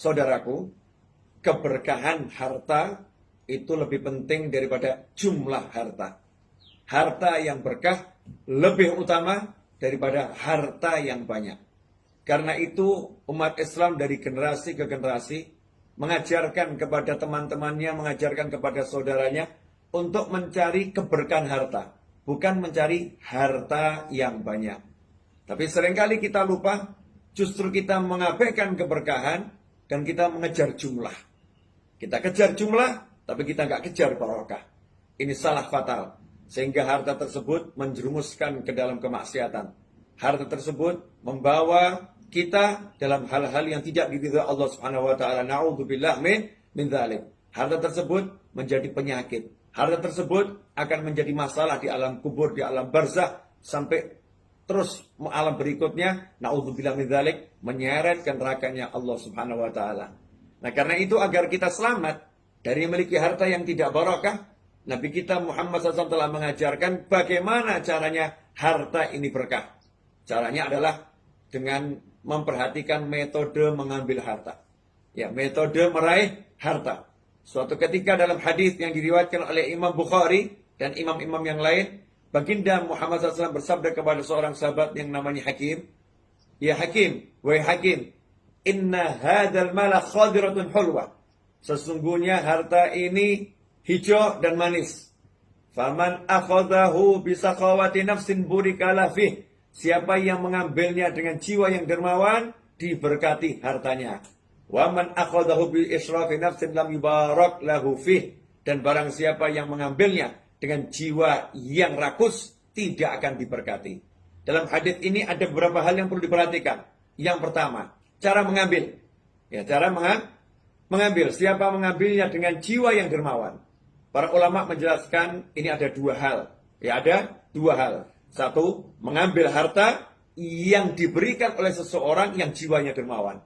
Saudaraku, keberkahan harta itu lebih penting daripada jumlah harta. Harta yang berkah lebih utama daripada harta yang banyak. Karena itu umat Islam dari generasi ke generasi mengajarkan kepada teman-temannya, mengajarkan kepada saudaranya untuk mencari keberkahan harta, bukan mencari harta yang banyak. Tapi seringkali kita lupa, justru kita mengabaikan keberkahan dan kita mengejar jumlah. Kita kejar jumlah, tapi kita nggak kejar barokah. Ini salah fatal. Sehingga harta tersebut menjerumuskan ke dalam kemaksiatan. Harta tersebut membawa kita dalam hal-hal yang tidak diridhai Allah Subhanahu wa taala. Na'udzubillah min dzalik. Harta tersebut menjadi penyakit. Harta tersebut akan menjadi masalah di alam kubur, di alam barzakh sampai terus alam berikutnya. Na'udzubillah min dzalik, menyeret ke nerakanya Allah Subhanahu wa taala. Nah, karena itu agar kita selamat dari memiliki harta yang tidak barokah, Nabi kita Muhammad SAW telah mengajarkan bagaimana caranya harta ini berkah. Caranya adalah dengan memperhatikan metode mengambil harta. Ya, metode meraih harta. Suatu ketika dalam hadis yang diriwayatkan oleh Imam Bukhari dan imam-imam yang lain, baginda Muhammad SAW bersabda kepada seorang sahabat yang namanya Hakim, "Ya Hakim, wahai Hakim, inna hadzal mala khadiratun hulwa." Sesungguhnya harta ini hijau dan manis. Faman akhadahu bisaqawati nafsin burikala fih. Siapa yang mengambilnya dengan jiwa yang dermawan, diberkati hartanya. Waman akhadahu bi israfi nafsin lam yubarak lahu fih. Dan barang siapa yang mengambilnya dengan jiwa yang rakus, tidak akan diberkati. Dalam hadis ini ada beberapa hal yang perlu diperhatikan. Yang pertama, cara mengambil. Ya, cara mengambil. Siapa mengambilnya dengan jiwa yang dermawan. Para ulama menjelaskan ini ada dua hal. Ya, ada dua hal. Satu, mengambil harta yang diberikan oleh seseorang yang jiwanya dermawan.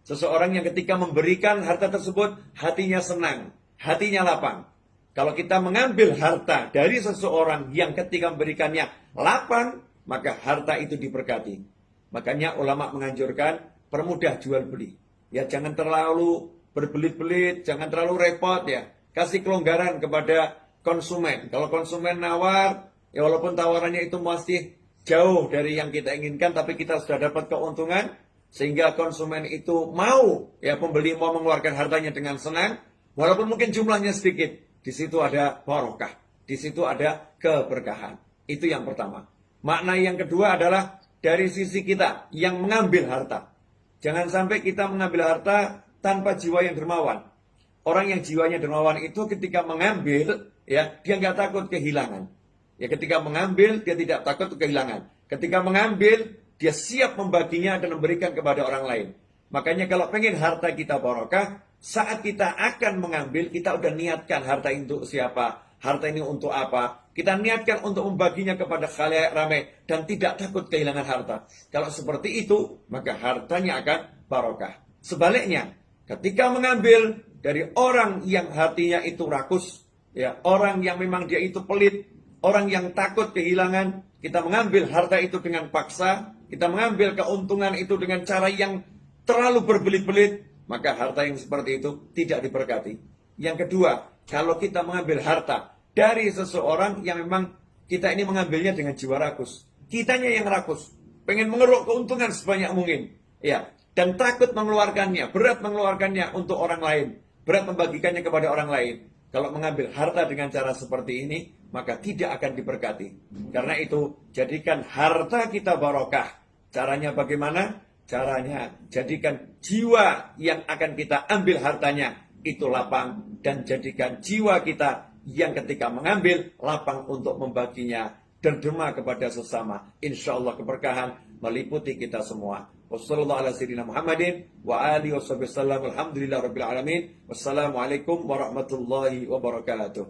Seseorang yang ketika memberikan harta tersebut, hatinya senang, hatinya lapang. Kalau kita mengambil harta dari seseorang yang ketika memberikannya lapang, maka harta itu diberkati. Makanya ulama menganjurkan permudah jual beli. Ya, jangan terlalu berbelit-belit, jangan terlalu repot ya. Kasih kelonggaran kepada konsumen. Kalau konsumen nawar, ya walaupun tawarannya itu masih jauh dari yang kita inginkan, tapi kita sudah dapat keuntungan, sehingga konsumen itu mau, ya pembeli mau mengeluarkan hartanya dengan senang, walaupun mungkin jumlahnya sedikit. Di situ ada barokah, di situ ada keberkahan. Itu yang pertama. Makna yang kedua adalah dari sisi kita yang mengambil harta. Jangan sampai kita mengambil harta tanpa jiwa yang dermawan. Orang yang jiwanya dermawan itu ketika mengambil, ya dia nggak takut kehilangan. Ya ketika mengambil, dia tidak takut kehilangan. Ketika mengambil, dia siap membaginya dan memberikan kepada orang lain. Makanya kalau pengen harta kita barokah, saat kita akan mengambil, kita udah niatkan harta ini untuk siapa, harta ini untuk apa. Kita niatkan untuk membaginya kepada khalayak ramai dan tidak takut kehilangan harta. Kalau seperti itu, maka hartanya akan barokah. Sebaliknya, ketika mengambil dari orang yang hatinya itu rakus, ya orang yang memang dia itu pelit, orang yang takut kehilangan, kita mengambil harta itu dengan paksa, kita mengambil keuntungan itu dengan cara yang terlalu berbelit-belit, maka harta yang seperti itu tidak diberkati. Yang kedua, kalau kita mengambil harta dari seseorang yang memang kita ini mengambilnya dengan jiwa rakus, kitanya yang rakus, pengen mengeruk keuntungan sebanyak mungkin, ya, dan takut mengeluarkannya, berat mengeluarkannya untuk orang lain, berat membagikannya kepada orang lain. Kalau mengambil harta dengan cara seperti ini, maka tidak akan diberkati. Karena itu, jadikan harta kita barokah. Caranya bagaimana? Caranya, jadikan jiwa yang akan kita ambil hartanya itu lapang. Dan jadikan jiwa kita yang ketika mengambil, lapang untuk membaginya. Derma kepada sesama. Insya Allah keberkahan meliputi kita semua. Wassalamualaikum warahmatullahi wabarakatuh.